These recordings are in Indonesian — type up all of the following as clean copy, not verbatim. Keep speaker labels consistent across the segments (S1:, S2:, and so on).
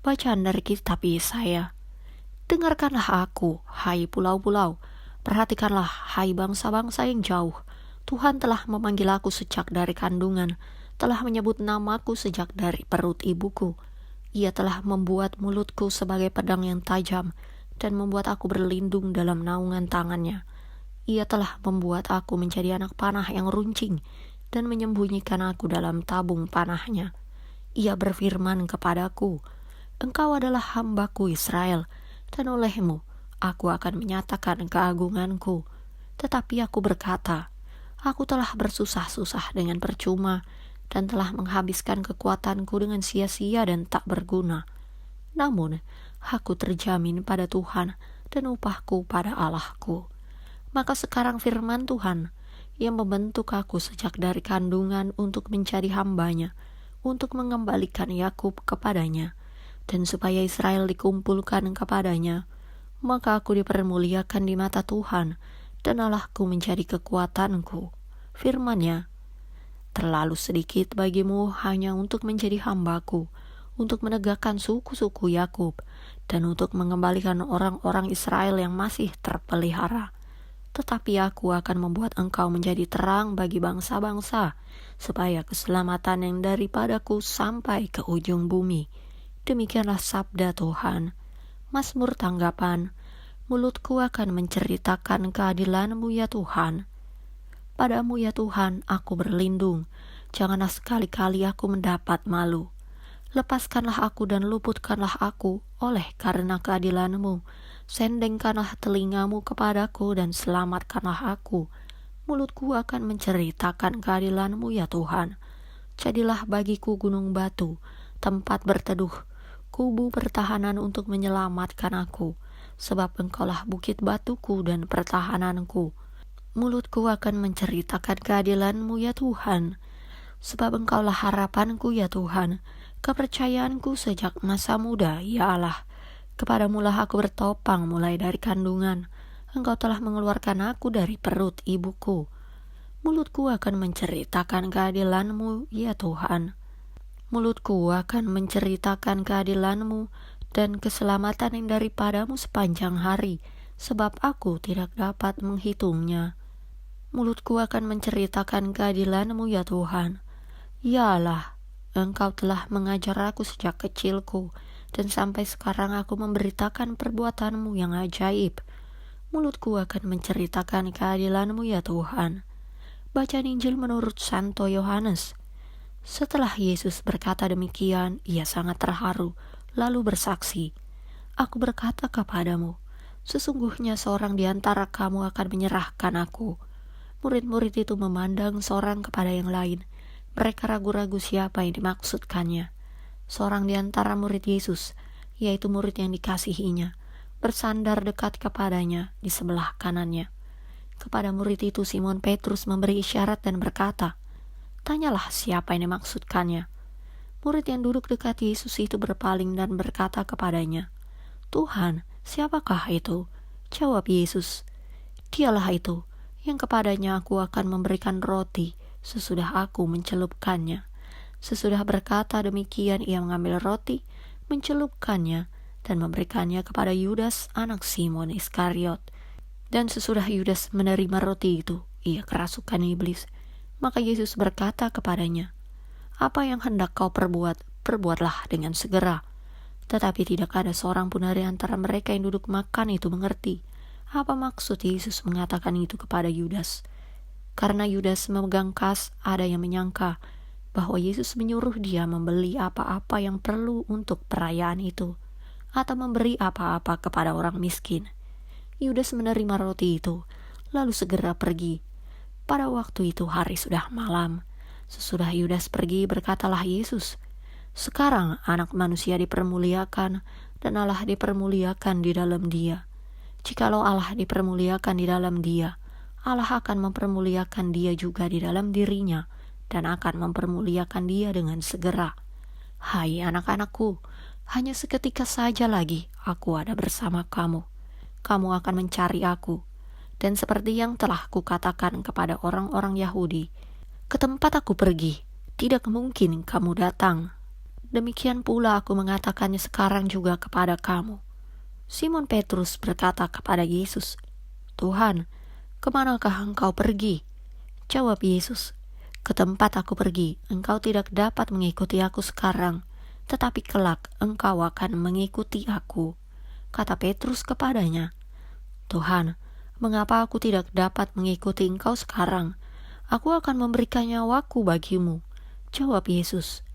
S1: Bacaan dari kitab Yesaya. Dengarkanlah aku, hai pulau-pulau. Perhatikanlah, hai bangsa-bangsa yang jauh. Tuhan telah memanggil aku sejak dari kandungan, telah menyebut namaku sejak dari perut ibuku. Ia telah membuat mulutku sebagai pedang yang tajam, dan membuat aku berlindung dalam naungan tangannya. Ia telah membuat aku menjadi anak panah yang runcing, dan menyembunyikan aku dalam tabung panahnya. Ia berfirman kepadaku, Engkau adalah hambaku Israel, dan olehmu aku akan menyatakan keagunganku. Tetapi aku berkata, aku telah bersusah-susah dengan percuma, dan telah menghabiskan kekuatanku dengan sia-sia dan tak berguna. Namun, aku terjamin pada Tuhan, dan upahku pada Allahku. Maka sekarang firman Tuhan, yang membentuk aku sejak dari kandungan untuk menjadi hambanya, untuk mengembalikan Yakub kepadanya, dan supaya Israel dikumpulkan kepadanya, maka aku dipermuliakan di mata Tuhan, dan Allahku menjadi kekuatanku. Firman-Nya, terlalu sedikit bagimu hanya untuk menjadi hambaku, untuk menegakkan suku-suku Yakub, dan untuk mengembalikan orang-orang Israel yang masih terpelihara. Tetapi aku akan membuat engkau menjadi terang bagi bangsa-bangsa, supaya keselamatan yang daripadaku sampai ke ujung bumi. Demikianlah sabda Tuhan. Mazmur tanggapan, mulutku akan menceritakan keadilan-Mu ya Tuhan. Padamu ya Tuhan aku berlindung, janganlah sekali-kali aku mendapat malu. Lepaskanlah aku dan luputkanlah aku oleh karena keadilan-Mu. Sendengkanlah telingamu kepadaku dan selamatkanlah aku. Mulutku akan menceritakan keadilan-Mu ya Tuhan. Jadilah bagiku gunung batu, tempat berteduh, kubu pertahanan untuk menyelamatkan aku, sebab Engkaulah bukit batuku dan pertahananku. Mulutku akan menceritakan keadilan-Mu ya Tuhan, sebab Engkaulah harapanku ya Tuhan, kepercayaanku sejak masa muda ya Allah. Kepadamulah aku bertopang mulai dari kandungan, Engkau telah mengeluarkan aku dari perut ibuku. Mulutku akan menceritakan keadilan-Mu ya Tuhan. Mulutku akan menceritakan keadilan-Mu dan keselamatan yang daripadamu sepanjang hari, sebab aku tidak dapat menghitungnya. Mulutku akan menceritakan keadilan-Mu ya Tuhan. Ya Allah, Engkau telah mengajar aku sejak kecilku, dan sampai sekarang aku memberitakan perbuatan-Mu yang ajaib. Mulutku akan menceritakan keadilan-Mu ya Tuhan. Bacaan Injil menurut Santo Yohanes. Setelah Yesus berkata demikian, ia sangat terharu, lalu bersaksi, Aku berkata kepadamu, sesungguhnya seorang di antara kamu akan menyerahkan aku. Murid-murid itu memandang seorang kepada yang lain. Mereka ragu-ragu siapa yang dimaksudkannya. Seorang di antara murid Yesus, yaitu murid yang dikasihinya, bersandar dekat kepadanya di sebelah kanannya. Kepada murid itu Simon Petrus memberi isyarat dan berkata, Tanyalah siapa yang dimaksudkannya. Murid yang duduk dekat Yesus itu berpaling dan berkata kepadanya, Tuhan, siapakah itu? Jawab Yesus, Dialah itu, yang kepadanya aku akan memberikan roti sesudah aku mencelupkannya. Sesudah berkata demikian, ia mengambil roti, mencelupkannya, dan memberikannya kepada Yudas anak Simon Iskariot. Dan sesudah Yudas menerima roti itu, ia kerasukan iblis. Maka Yesus berkata kepadanya, Apa yang hendak kau perbuat, perbuatlah dengan segera. Tetapi tidak ada seorang pun dari antara mereka yang duduk makan itu mengerti apa maksud Yesus mengatakan itu kepada Yudas. Karena Yudas memegang kas, ada yang menyangka bahwa Yesus menyuruh dia membeli apa-apa yang perlu untuk perayaan itu, atau memberi apa-apa kepada orang miskin. Yudas menerima roti itu, lalu segera pergi. Pada waktu itu hari sudah malam. Sesudah Yudas pergi, berkatalah Yesus, Sekarang anak manusia dipermuliakan, dan Allah dipermuliakan di dalam dia. Jikalau Allah dipermuliakan di dalam dia, Allah akan mempermuliakan dia juga di dalam dirinya, dan akan mempermuliakan dia dengan segera. Hai anak-anakku, hanya seketika saja lagi aku ada bersama kamu. Kamu akan mencari aku. Dan seperti yang telah kukatakan kepada orang-orang Yahudi, ke tempat aku pergi, tidak mungkin kamu datang. Demikian pula aku mengatakannya sekarang juga kepada kamu." Simon Petrus berkata kepada Yesus, "Tuhan, kemanakah engkau pergi?" Jawab Yesus, "Ke tempat aku pergi, engkau tidak dapat mengikuti aku sekarang, tetapi kelak engkau akan mengikuti aku." Kata Petrus kepadanya, "Tuhan, mengapa aku tidak dapat mengikuti engkau sekarang? Aku akan memberikan nyawaku bagimu." Jawab Yesus,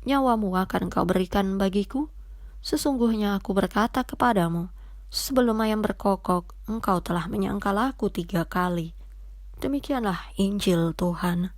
S1: "Nyawamu akan engkau berikan bagiku? Sesungguhnya aku berkata kepadamu, sebelum ayam berkokok, engkau telah menyangkal aku 3 kali." Demikianlah Injil Tuhan.